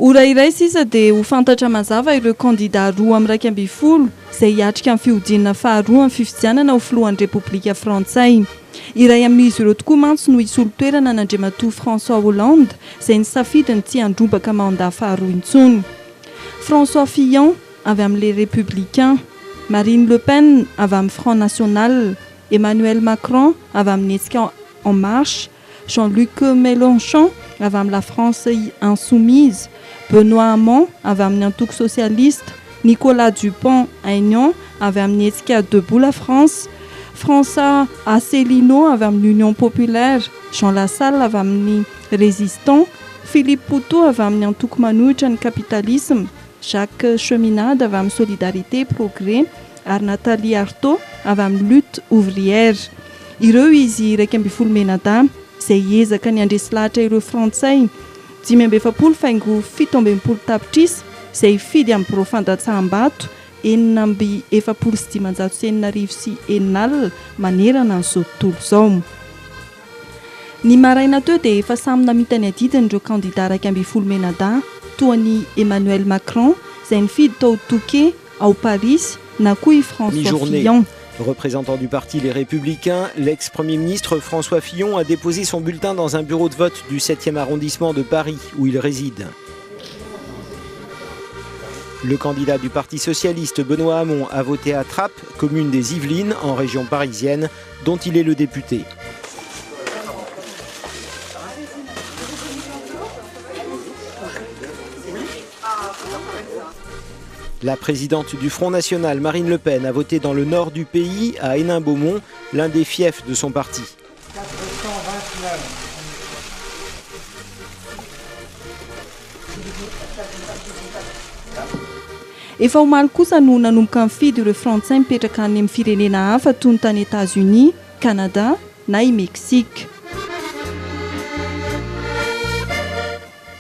Ora iray sisa dia ho fantatra mazava ireo kandida roa amin'ny 2020 izay hiatrika amin'ny fihodinana faharoa amin'ny fifidianana ho filohan'ny Repoblika Frantsay. Iray amin'izy ireo tokoa mantsy no hisy olo-toerana n'Andriamatoa François Hollande izay nisafidiny tsy handrobaka mandat faharoa intsony. François Fillon avy amin'les Républicains, Marine Le Pen avy amin'ny Front National, Emmanuel Macron avy amin'ny Hetsika En Marche, Jean-Luc Mélenchon avy amin'ny La France Insoumise, Benoît Hamon avy amin'ny Antoko Socialiste, Nicolas Dupont-Aignan avy amin'ny Hetsika Debout la France, François Asselineau avy amin'ny Union Populaire, Jean Lassalle avy amin'ny Résistant, Philippe Poutou avy amin'ny Antoko Manohitra ny Capitalisme, Jacques Cheminade avy amin'ny Solidarité Progrès ary Nathalie Arthaud avy amin'ny Lutte Ouvrière. Ireo izy 20 menada izay ezaka ny andresy lahatra ireo Frantsay 540 faingo 720 tapitrisa izay fidy amin'ny Bureau fandatsaham-bato 4,794 manerana an'izao tontolo izao. Ny maraina teo dia efa samy namita ny adidiny ireo kandida 20 menada toa ny Emmanuel Macron izay nifidy tao Touquet ao Paris na koa i François Fillon. Représentant du parti Les Républicains, l'ex-premier ministre François Fillon a déposé son bulletin dans un bureau de vote du 7e arrondissement de Paris, où il réside. Le candidat du Parti socialiste Benoît Hamon a voté à Trappes, commune des Yvelines, en région parisienne, dont il est le député. La présidente du Front National, Marine Le Pen, a voté dans le nord du pays, à Hénin-Beaumont, l'un des fiefs de son parti. 429. Efa omaly kosa no nanomboka mifidy ireo Frantsay mipetraka any amin'ny firenena hafa toy ny tany États-Unis, Canada na i Mexique.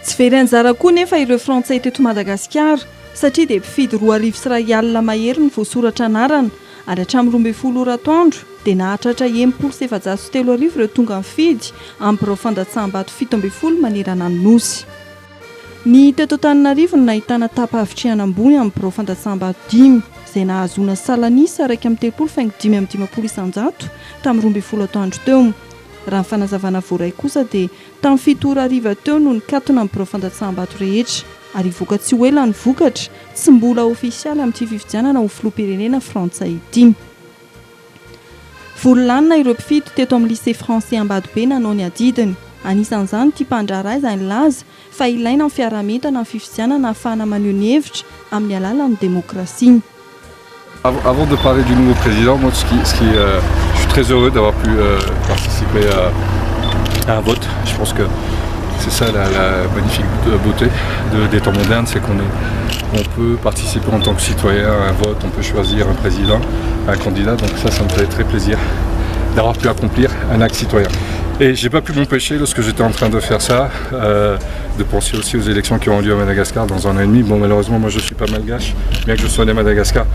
Tsy very anjara koa nefa ireo Frantsay teto Madagasikara satria dia mpifidy 2,000 mahery ny voasoratra anarana ary hatramin'ny 12 oratoandro dia nahatratra 703 ireo tonga mifidy amin'ny Bureau fandatsaham-bato 17 manerana ny nosy. Ny teto Antananarivo no nahitana tapa-havitrihana ambony amin'ny Bureau fandatsaham-bato 5 izay nahazoana salanisa 1,5 isanjato tamin'ny 12 atoandro teo. Raha ny fanazavana voaray kosa dia tamin'ny 7 ariva teo no nikatona amin'ny Bureau fandatsaham-bato rehetra ary vokatsy ho ela ny vokatra tsy mbola ofisialy amin'ity fifidianana ho filoham-pirenena Frantsay ity. Vory lanina ireo mpifidy teto amin'ny lycée français Ambatobe nanao ny adidiny. Anisan'izany ity mpandraharaha izay nilaza fa ilaina amin'ny fiarahamentana amin'ny fifidianana ahafahana maneho ny hevitra amin'ny alalan'ny démocratie. Avant de parler du nouveau président, moi, je suis très heureux d'avoir pu participer à un vote. Je pense que c'est ça la magnifique beauté des temps modernes, c'est qu'on peut participer en tant que citoyen à un vote, on peut choisir un président, un candidat, donc ça me fait très plaisir d'avoir pu accomplir un acte citoyen. Et j'ai pas pu m'empêcher, lorsque j'étais en train de faire ça, de penser aussi aux élections qui auront lieu à Madagascar dans 1 an et demi. Bon, malheureusement, moi je suis pas malgache, bien que je sois né à Madagascar.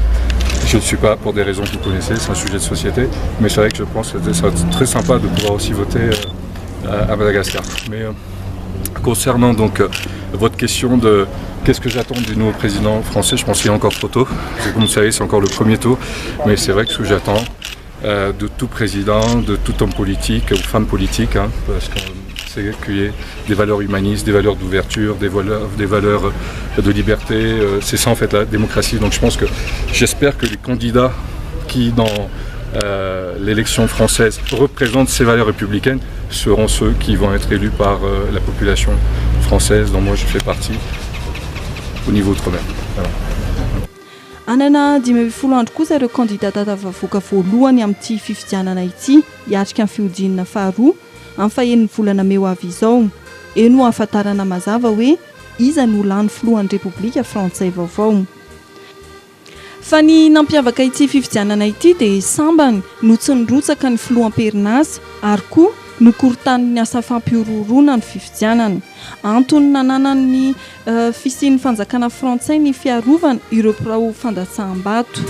Je ne suis pas pour des raisons que vous connaissez, c'est un sujet de société, mais c'est vrai que je pense que c'est très sympa de pouvoir aussi voter à Madagascar. Mais concernant donc votre question de qu'est-ce que j'attends du nouveau président français, je pense qu'il est encore trop tôt. Comme vous savez, c'est encore le premier tour, mais c'est vrai que ce que j'attends de tout président, de tout homme politique ou femme politique, parce que c'est qu'il y ait des valeurs humanistes, des valeurs d'ouverture, des valeurs de liberté. C'est ça en fait la démocratie. Donc je pense que j'espère que les candidats qui dans l'élection française représentent ces valeurs républicaines seront ceux qui vont être élus par la population française dont moi je fais partie au niveau outre-mer. Voilà. Anana 20 andro kosa ireo kandidata tafavoaka voalohany amin'ity fifidianana ity hiatrika amin'ny fihodinana faharoa amin'ny fahen'ny volana meo avy izao. Eo no ahafantarana mazava hoe iza no lany filohan'ny Repoblika Frantsay vaovao. Fa ny nampiavaka ity fifidianana ity dia sambany no tsy nirotsaka ny filoham-perinasa ary koa nokorontan'ny asa fampiororona ny fifidianana. Antony nananany fisian'ny fanjakana Frantsay ny fiarovana ireo birao fandatsaham-bato.